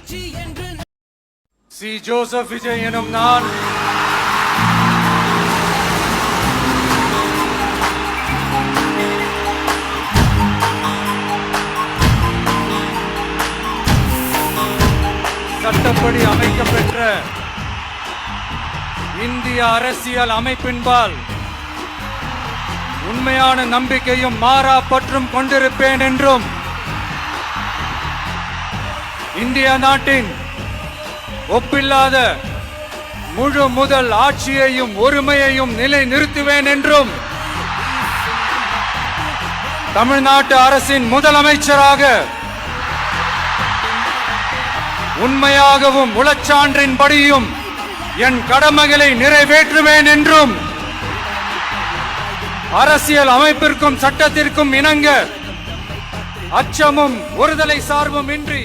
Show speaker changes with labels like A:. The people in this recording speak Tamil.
A: சி ஜோசப் விஜய் எனும் நான் சட்டப்படி அமைக்கப்பெற்ற இந்திய அரசியல் அமைப்பின்பால் உண்மையான நம்பிக்கையும் மாறா பற்றும் கொண்டிருப்பேன் என்றும் இந்திய நாட்டின் ஒப்பில்லாத முழு முதல் ஆட்சியையும் ஒருமையையும் நிலை நிறுத்துவேன் என்றும் தமிழ்நாட்டு அரசின் முதலமைச்சராக உண்மையாகவும் உளச்சான்றின்படியும் என் கடமைகளை நிறைவேற்றுவேன் என்றும் அரசியல் அமைப்பிற்கும் சட்டத்திற்கும் இணங்க அச்சமும் ஒருதலை சார்பும் இன்றி